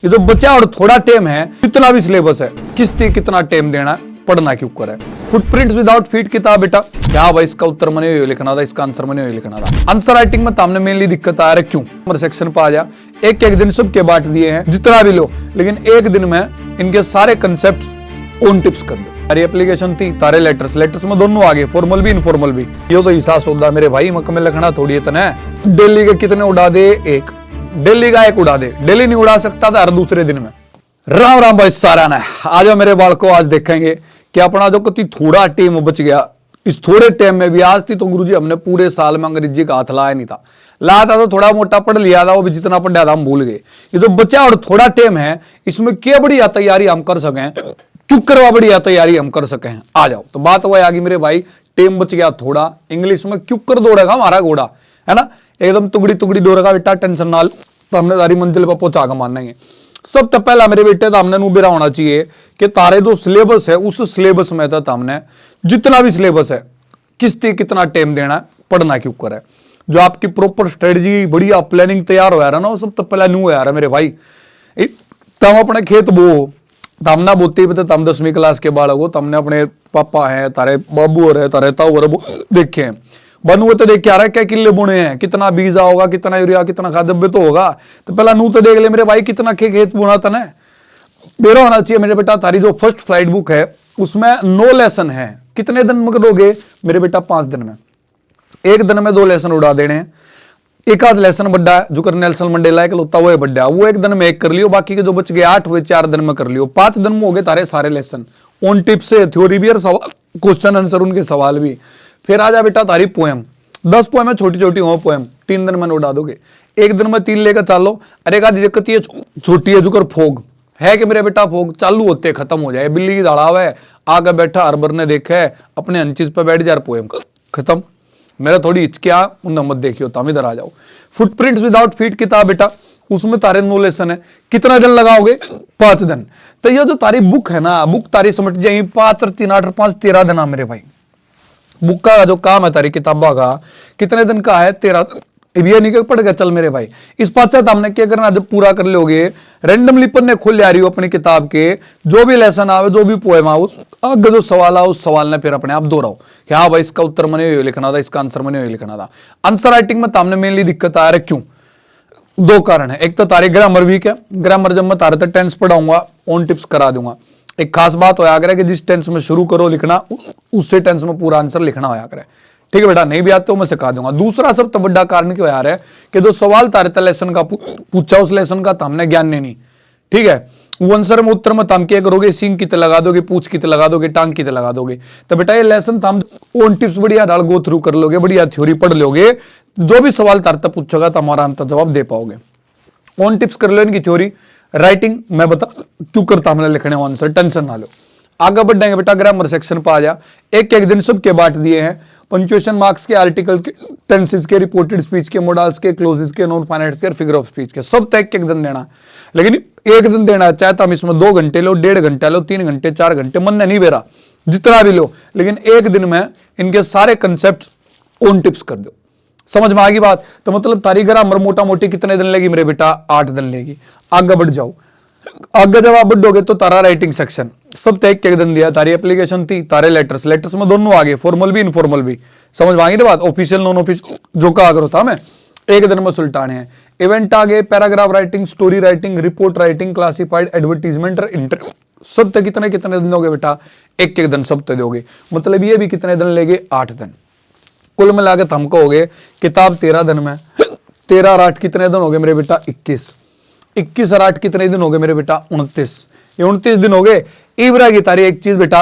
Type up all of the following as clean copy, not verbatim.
ये जो बचा और थोड़ा टाइम है, कितना भी सिलेबस है, किससे कितना टाइम देना है, पढ़ना क्यों कर है। फुटप्रिंट्स विदाउट फीट किताब बेटा क्या भाई, इसका उत्तर मैंने ये लिखना था, इसका आंसर मैंने ये लिखना था। आंसर राइटिंग में तामने मेनली दिक्कत आ रहा है, क्यों नंबर सेक्शन पर आ जा, एक एक दिन सबके बांट दिए हैं जितना भी लो, लेकिन एक दिन में इनके सारे कंसेप्ट ऑन टिप्स कर दो। सारी एप्लीकेशन थी, तारे लेटर्स में दोनों आगे, फॉर्मल भी इनफॉर्मल भी। ये तो हिसाब होता मेरे भाई, मक में लिखना थोड़ी इतना है। दिल्ली के कितने उड़ा दे, एक दिल्ली का एक उड़ा दे, दिल्ली नहीं उड़ा सकता था हर दूसरे दिन में। राम राम भाई सारा ना, आ जाओ मेरे बाल को, आज देखेंगे कि अपना जो कति थोड़ा टाइम बच गया, इस थोड़े टाइम में भी आज थी तो गुरुजी हमने पूरे साल में अंग्रेजी का हाथ लाया नहीं था, लाया था तो थोड़ा मोटा पढ़ लिया था, वो भी जितना पढ़ा था हम भूल गए। ये जो बचा और थोड़ा टाइम है, इसमें क्या बढ़िया तैयारी हम कर सकें, क्यों करवा बढ़िया तैयारी हम कर सकें। आ जाओ, तो बात वह आगे मेरे भाई, टाइम बच गया थोड़ा, इंग्लिश में क्यों कर दौड़ेगा हमारा घोड़ा, है ना, एकदम टुकड़ी टुकड़ी दौड़ेगा बेटा, टेंशन ना लो, तो हमने सारी मंजिल पर पहुंचा कर मानेंगे। सब तो पहला मेरे बेटे तो हमने नुबेरा होना चाहिए कि तारे जो सिलेबस है, उस सिलेबस में तो हमने जितना भी सिलेबस है, किससे कितना टाइम देना है, पढ़ना क्यों कर है। जो आपकी प्रॉपर स्ट्रेटजी बढ़िया प्लानिंग तैयार हो रहा ना, वो सब तो पहला न्यू है मेरे भाई। तम अपने खेत बो, तमना बोती पे तम 10वीं क्लास के बालक हो, तमने अपने पापा है, तारे बाबू और है, तारे ताऊ और देखे हैं, बनू तो देख के आ रहा है क्या किले बुने हैं, कितना बीजा होगा, कितना यूरिया, कितना खाद्य तो होगा, तो पहला नू तो देख ले मेरे भाई कितना खेत बुना था ना। मेरा होना चाहिए मेरे बेटा, तारी जो फर्स्ट फ्लाइट बुक है उसमें 9 लेसन है, कितने दिन में करोगे मेरे बेटा, 5 दिन में। एक दिन में 2 लेसन उड़ा देने हैं, एक आध लेसन बड्डा है जो कर नेल्सन मंडेला एक होता वो है बड्डा, वो एक दिन में एक कर लियो, बाकी के जो बच गए 8 हुए 4 दिन में कर लियो, 5 दिन में हो गए तारे सारे लेसन ऑन टिप से, थ्योरी भी और क्वेश्चन आंसर उनके सवाल भी। फिर आ जा बेटा तारी पोएम, 10 पोएम है, छोटी छोटी हो पोएम, 3 दिन में उड़ा दोगे, एक दिन में 3 लेकर चालो। अरे का दिक्कत ये छोटी है जुकर फोग है कि मेरे बेटा, फोग चालू होते खत्म हो जाए, बिल्ली की दड़ाव है, आगे बैठा हरबर ने देखा है, अपने हंचिस पे बैठ जा, पोएम खत्म। मेरा थोड़ी हिचकिया उन मत देखियो, तुम इधर आ जाओ। फुटप्रिंट्स विदाउट फीट किताब बेटा, उसमें तारे 9 लेसन है, कितना दिन लगाओगे, 5 दिन। तो ये जो तारी बुक है ना, बुक तारी समझ जाए 5 और 3 8 और 5 13 दिन मेरे भाई। बुक का जो काम है तारी किताबा का कितने दिन का है, 13। ये नहीं पढ़ गया चल मेरे भाई, इस पास हमने क्या करना, जब पूरा कर लोगे रैंडमली पन्ने खोल आ रही हो अपनी किताब के, जो भी लेसन आवे, जो भी पोएम आवे, आगे जो सवाल आओ उस सवाल ने फिर अपने आप दोहराओ कि हाँ भाई इसका उत्तर मैंने ये लिखना था, इसका आंसर मैंने ये लिखना था। आंसर राइटिंग में तामने मेनली दिक्कत आ रहा है, क्यों, 2 कारण है। एक तो तारे ग्रामर वीक है, ग्रामर जब मैं तारे तक टेंस पढ़ाऊंगा ऑन टिप्स करा दूंगा। एक खास बात होया करे कि जिस टेंस में शुरू करो लिखना, उससे टेंस में पूरा आंसर लिखना होया करे, ठीक है बेटा, नहीं भी आते तो मैं सिखा दूंगा। दूसरा सब तो बड़ा कारण क्यों यार है कि जो सवाल तारे लेसन का पूछा, उस लेसन का हमने ज्ञान नहीं, ठीक है, वो आंसर में उत्तर में तम क्या करोगे, सिंह कित लगा दोगे, पूछ कित लगा दोगे, टांग कित लगा दोगे। तो बेटा ये लेसन तम ऑन टिप्स बढ़िया डाल गो थ्रू कर लोगे, बढ़िया थ्योरी पढ़ लोगे, जो भी सवाल तारता पूछोगा तो हमारा अंतर जवाब दे पाओगे। ऑन टिप्स कर लो इनकी थ्योरी, राइटिंग मैं बता क्यों करता हमने लिखने आंसर, टेंशन ना लो। आगे बढ़ेंगे बेटा, ग्रामर सेक्शन पर आ जा, एक एक दिन सबके बांट दिए हैं, पंक्चुएशन मार्क्स के, आर्टिकल्स के, टेंसेस के, रिपोर्टेड स्पीच के, मोडाल्स के, क्लोजेस के, नॉन फाइनाइट्स के, फिगर ऑफ स्पीच के, सब तो एक एक दिन देना। लेकिन एक दिन देना चाहे तो हम इसमें 2 घंटे लो, 1.5 घंटा लो, 3 घंटे 4 घंटे, मन नहीं बेरा जितना भी लो, लेकिन एक दिन में इनके सारे कंसेप्ट ऑन टिप्स कर दो। समझ में आ गई बात, तो मतलब तारी ग्रामर मोटा मोटी कितने दिन लेगी मेरे बेटा, 8 दिन लेगी। आगे बढ़ जाओ, आगे जब आप बढ़ोगे तो तारा राइटिंग सेक्शन, सब तो एक दिन दिया, तारी एप्लीकेशन थी, तारे लेटर्स में दोनों आगे, फॉर्मल भी इनफॉर्मल भी। समझ में आ गई बात, ऑफिशियल नॉन ऑफिशियल जो का अगर होता मैं एक दिन में सुलटाने हैं। इवेंट आगे, paragraph writing, story writing, report writing, classified, advertisement, interview, सब तो कितने कितने दिन दोगे बेटा, एक दिन सब तो दोगे। मतलब ये भी कितने दिन लेंगे, 8 दिन। कुल मिला के हम कहोगे किताब 13 दिन में, 13 और 8 कितने दिन हो गए मेरे बेटा, 21। 21 और 8 कितने दिन हो गए मेरे बेटा, 29। ये 29 दिन हो गए। इबरा की तारी एक चीज बेटा,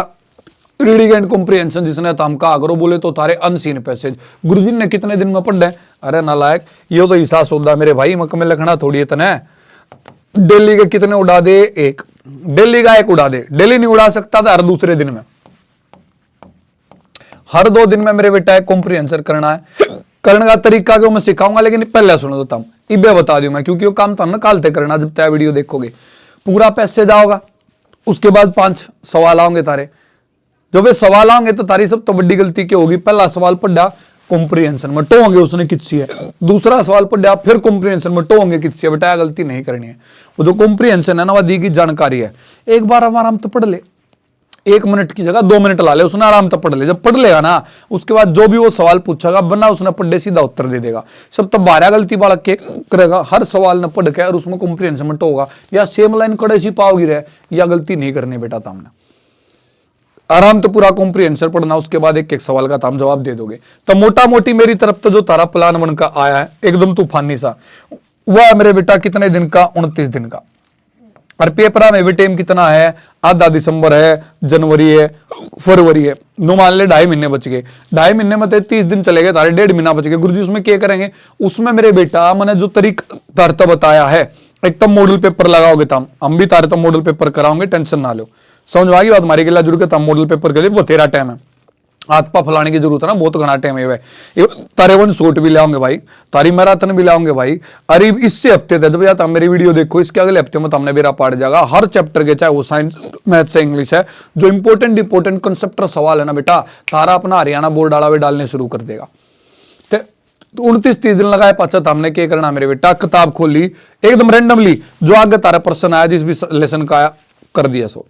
रीडिंग एंड कॉम्प्रिहेंशन, जिसने तम का करो बोले तो तारे अनसीन पैसेज गुरुजी ने कितने दिन में पढ़ रहे। अरे नालायक, ये तो हिसाब होता मेरे भाई, मक में लिखना थोड़ी इतना है। दिल्ली के कितने उड़ा दे, एक दिल्ली का एक उड़ा दे, दिल्ली नहीं उड़ा सकता था हर दूसरे दिन में, हर 2 दिन में मेरे बेटा एक कॉम्प्रिहेंशन करना है। करने का तरीका को मैं सिखाऊंगा, लेकिन पहले सुनो तो तम इबे बता दूं मैं, क्योंकि वो काम तो ना कालते करना। जब तय वीडियो देखोगे पूरा पैसेज आओगा, उसके बाद 5 सवाल आओगे तारे, जब वे सवाल आएंगे तो तारी सब तो बड़ी गलती क्या होगी, पहला सवाल पढ़ा कॉम्प्रिहेंशन में टोंगे उसने किसी है। दूसरा सवाल पढ़ लिया फिर कॉम्प्रिहेंशन में टोंगे किसी है, बेटा गलती नहीं करनी है। वो जो कॉम्प्रिहेंशन है ना, वह दी की जानकारी है। एक बार आराम तो पढ़ ले, 1 मिनट की जगह 2 मिनट ला ले, उसने आराम से पढ़ ले। जब पढ़ लेगा ना, उसके बाद जो भी वो सवाल पूछेगा बना उसने पढ़े सीधा उत्तर दे देगा। सब तब 12 गलती बालक के करेगा, हर सवाल ने पढ़ के और उसमें कॉम्प्रिहेंशन में होगा या सेम लाइन कड़े सी पाओगी रहे, या गलती नहीं करनी बेटा। तामने आराम तो पूरा कॉम्प्रिहेंशन पढ़ना, उसके बाद एक एक सवाल का ताम जवाब दे दोगे। तो मोटा मोटी मेरी तरफ तो जो तारा प्लान बनकर आया है एकदम तूफानी सा, वह है मेरे बेटा कितने दिन का, 29 दिन का। और पेपर में भी टाइम कितना है, आधा दिसंबर है, जनवरी है, फरवरी है, नो मान ले 2.5 महीने बच गए। 2.5 महीने में 30 दिन चले गए, तारे 1.5 महीना बच गए। गुरुजी उसमें क्या करेंगे, उसमें मेरे बेटा मैंने जो तरीका तारता बताया है, एकदम मॉडल पेपर लगाओगे तम, हम भी तारे तो मॉडल पेपर कराओगे, टेंशन ना लो। समझ आ गई बात, हमारी के लिए जरूर के मॉडल पेपर के लिए वो तेरा टाइम है, हाथ पा फैलाने की जरूरत है ना, बहुत घना टाइम है। तारे 1 शॉट भी लाओगे भाई, तारी मैराथन भी लाओगे भाई। अरे इससे हफ्ते तक जब जाता मेरी वीडियो देखो, इसके अगले हफ्ते में हमने बेरा पाड़ जाएगा हर चैप्टर के, चाहे वो साइंस मैथ्स है इंग्लिश है, जो इंपोर्टेंट कंसेप्टर सवाल है ना बेटा, तारा अपना हरियाणा बोर्ड डाला हुए डालने शुरू कर देगा। 29-30 दिन लगाए पाचा हमने क्या करना मेरे बेटा, किताब खोली एकदम रैंडमली, जो आगे तारा प्रश्न आया जिस भी लेसन का आया कर दिया। सो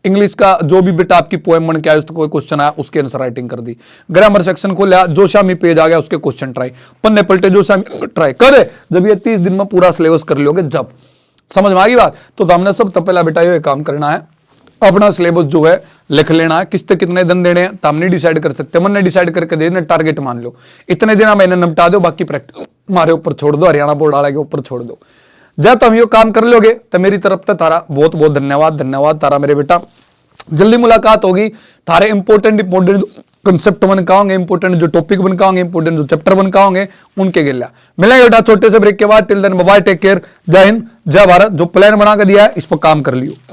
इंग्लिश का जो भी बेटा आपकी पोएम बन के आया, उसको कोई क्वेश्चन आया उसके आंसर राइटिंग कर दी। ग्रामर सेक्शन को लिया, जो शामी पेज आ गया उसके क्वेश्चन ट्राई, पन्ने पलटे जो शामी ट्राई करे। जब ये 30 दिन में पूरा सिलेबस कर लोगे, जब समझ में आ गई बात, तो हमने सब तो पहला बेटा ये काम करना है, अपना सिलेबस जो है लिख लेना है, किससे कितने दिन देने हैं तो हमने डिसाइड कर सकते हैं। मैंने डिसाइड करके दे देना, टारगेट मान लो इतने दिन मैंने निपटा दो, बाकी प्रैक्टिस हमारे ऊपर छोड़ दो, हरियाणा बोर्ड वाले के ऊपर छोड़ दो। जब तुम ये काम कर लोगे तो मेरी तरफ से तारा बहुत बहुत धन्यवाद तारा मेरे बेटा। जल्दी मुलाकात होगी, थारे इंपोर्टेंट कंसेप्ट बन का होंगे, इंपोर्टेंट जो टॉपिक बन का होंगे, इंपोर्टेंट जो चैप्टर बन का होंगे, उनके गिल्ला मिलेंगे बेटा छोटे से ब्रेक के बाद। Till then bye, take care, जय हिंद, जय भारत। जो प्लान बना के दिया है इस पर काम कर लियो।